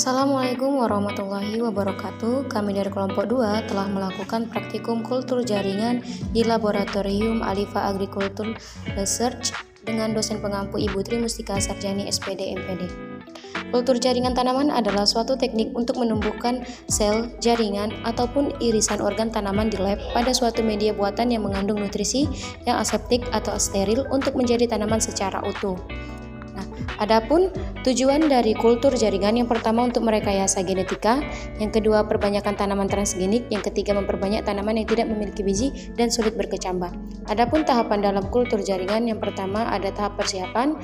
Assalamualaikum warahmatullahi wabarakatuh. Kami dari kelompok 2 telah melakukan praktikum kultur jaringan di Laboratorium Alifa Agriculture Research dengan dosen pengampu Ibu Tri Mustika Sarjani SPD MPD. Kultur jaringan tanaman adalah suatu teknik untuk menumbuhkan sel, jaringan, ataupun irisan organ tanaman di lab pada suatu media buatan yang mengandung nutrisi yang aseptik atau steril untuk menjadi tanaman secara utuh. Adapun tujuan dari kultur jaringan, yang pertama untuk merekayasa genetika, yang kedua perbanyakan tanaman transgenik, yang ketiga memperbanyak tanaman yang tidak memiliki biji dan sulit berkecambah. Adapun tahapan dalam kultur jaringan, yang pertama ada tahap persiapan,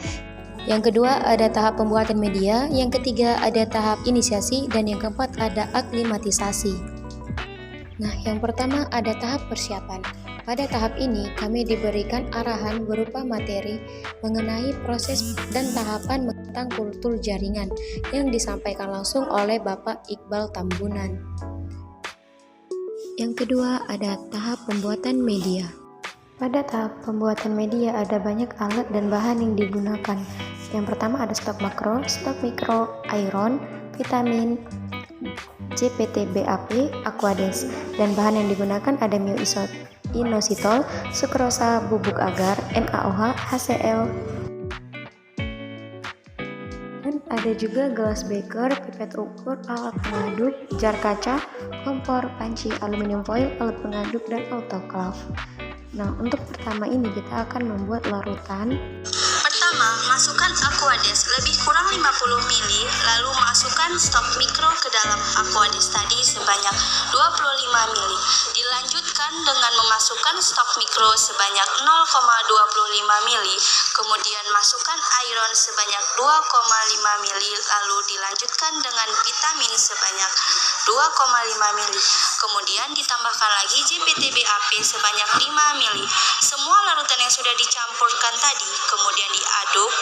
yang kedua ada tahap pembuatan media, yang ketiga ada tahap inisiasi, dan yang keempat ada aklimatisasi. Nah, yang pertama ada tahap persiapan. Pada tahap ini, kami diberikan arahan berupa materi mengenai proses dan tahapan tentang kultur jaringan yang disampaikan langsung oleh Bapak Iqbal Tambunan. Yang kedua, ada tahap pembuatan media. Pada tahap pembuatan media ada banyak alat dan bahan yang digunakan. Yang pertama ada stok makro, stok mikro, iron, vitamin, JPT-BAP, Aquades, dan bahan yang digunakan ada inositol, sukrosa, bubuk agar, NaOH, HCl, dan ada juga gelas beker, pipet ukur, alat pengaduk, jar kaca, kompor, panci, aluminium foil, alat pengaduk, dan autoclave. Nah, untuk pertama ini kita akan membuat larutan. Pertama, masukkan Aquades lebih kurang 50 ml, lalu masukkan stok mikro ke dalam Aquades tadi sebanyak 25 ml. Dilanjutkan dengan memasukkan stok mikro sebanyak 0,25 ml, kemudian masukkan iron sebanyak 2,5 ml, lalu dilanjutkan dengan vitamin sebanyak 2,5 ml. Kemudian ditambahkan lagi JPT-BAP sebanyak 5 ml. Semua larutan yang sudah dicampurkan tadi kemudian diaduk.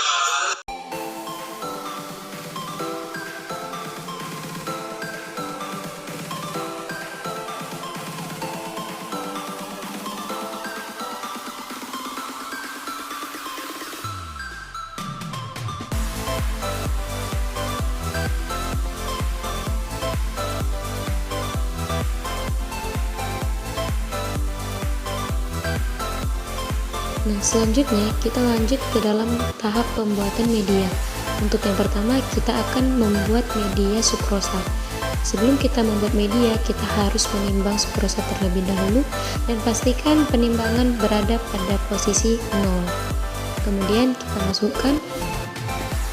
Nah, selanjutnya kita lanjut ke dalam tahap pembuatan media. Untuk yang pertama, kita akan membuat media sukrosa. Sebelum kita membuat media, kita harus menimbang sukrosa terlebih dahulu dan pastikan penimbangan berada pada posisi 0. Kemudian kita masukkan.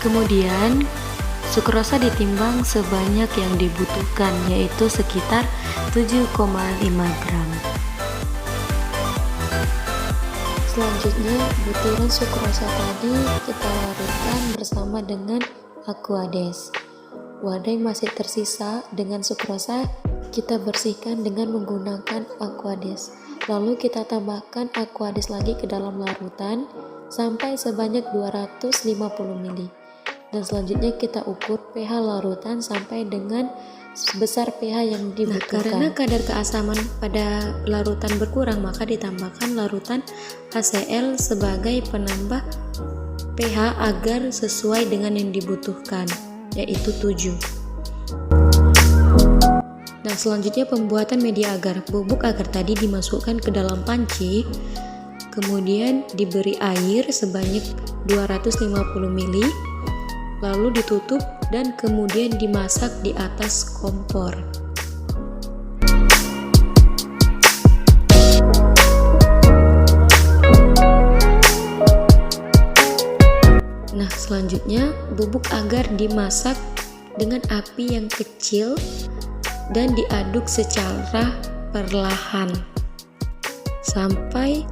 Kemudian sukrosa ditimbang sebanyak yang dibutuhkan, yaitu sekitar 7,5 gram. Selanjutnya, butiran sukrosa tadi kita larutkan bersama dengan Aquades. Wadah yang masih tersisa dengan sukrosa kita bersihkan dengan menggunakan Aquades. Lalu kita tambahkan Aquades lagi ke dalam larutan sampai sebanyak 250 ml. Dan selanjutnya kita ukur pH larutan sampai dengan sebesar pH yang dibutuhkan. Karena kadar keasaman pada larutan berkurang, maka ditambahkan larutan HCl sebagai penambah pH agar sesuai dengan yang dibutuhkan, yaitu 7. Nah, selanjutnya pembuatan media agar. Bubuk agar tadi dimasukkan ke dalam panci, kemudian diberi air sebanyak 250 ml, lalu ditutup dan kemudian dimasak di atas kompor. Nah, selanjutnya bubuk agar dimasak dengan api yang kecil dan diaduk secara perlahan sampai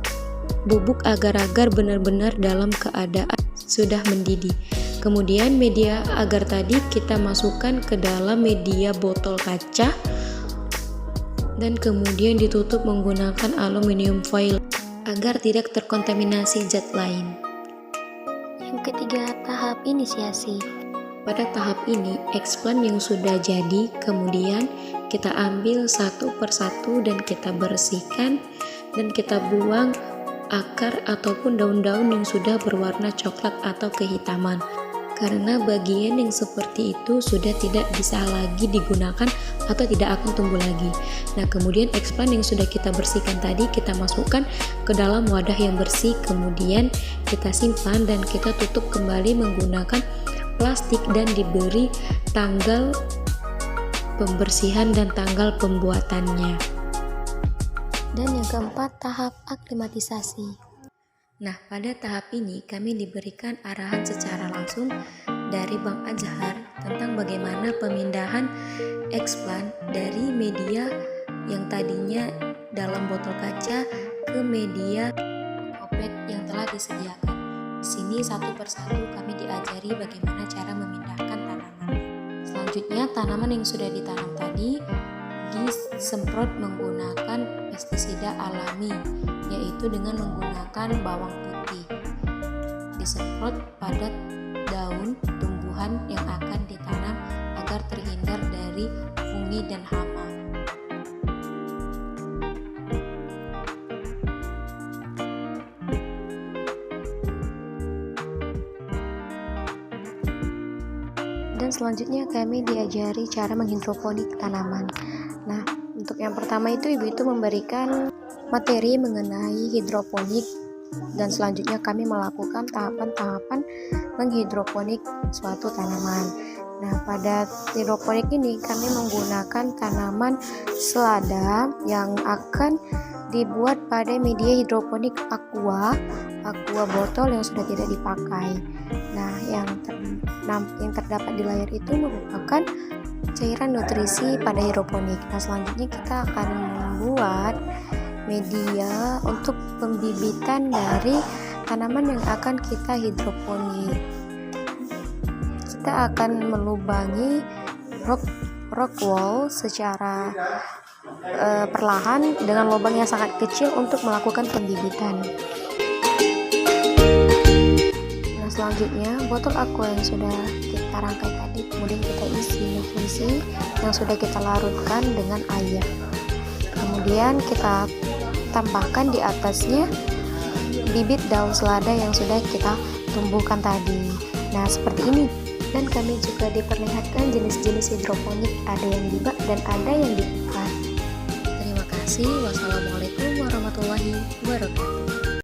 bubuk agar-agar benar-benar dalam keadaan sudah mendidih. Kemudian media agar tadi kita masukkan ke dalam media botol kaca dan kemudian ditutup menggunakan aluminium foil agar tidak terkontaminasi zat lain. Yang ketiga, tahap inisiasi. Pada tahap ini, explant yang sudah jadi kemudian kita ambil satu persatu dan kita bersihkan dan kita buang akar ataupun daun-daun yang sudah berwarna coklat atau kehitaman. karena bagian yang seperti itu sudah tidak bisa lagi digunakan atau tidak akan tumbuh lagi. Nah, kemudian eggplant yang sudah kita bersihkan tadi kita masukkan ke dalam wadah yang bersih, kemudian kita simpan dan kita tutup kembali menggunakan plastik dan diberi tanggal pembersihan dan tanggal pembuatannya. Dan yang keempat, tahap aklimatisasi. Nah, pada tahap ini kami diberikan arahan secara langsung dari Bang Azhar tentang bagaimana pemindahan eggplant dari media yang tadinya dalam botol kaca ke media kopet yang telah disediakan. Di sini satu persatu kami diajari bagaimana cara memindahkan tanaman. Selanjutnya, tanaman yang sudah ditanam tadi disemprot menggunakan pestisida alami, yaitu dengan menggunakan bawang putih. Disemprot pada daun tumbuhan yang akan ditanam agar terhindar dari fungi dan hama. Dan selanjutnya kami diajari cara menghidroponik tanaman. Nah, untuk yang pertama itu ibu itu memberikan materi mengenai hidroponik dan selanjutnya kami melakukan tahapan-tahapan menghidroponik suatu tanaman. Nah, pada hidroponik ini kami menggunakan tanaman selada yang akan dibuat pada media hidroponik aqua botol yang sudah tidak dipakai. Nah, yang terdapat di layar itu merupakan cairan nutrisi pada hidroponik. Nah, selanjutnya kita akan membuat media untuk pembibitan dari tanaman yang akan kita hidroponik. Kita akan melubangi rock wall secara perlahan dengan lubang yang sangat kecil untuk melakukan pembibitan. Nah, selanjutnya botol aqua yang sudah kita rangkai tadi kemudian kita isi nutrisi yang sudah kita larutkan dengan air. Kemudian kita tambahkan di atasnya bibit daun selada yang sudah kita tumbuhkan tadi. Nah, seperti ini. Dan kami juga diperlihatkan jenis-jenis hidroponik, ada yang di bak dan ada yang di pot. Terima kasih. Wassalamualaikum warahmatullahi wabarakatuh.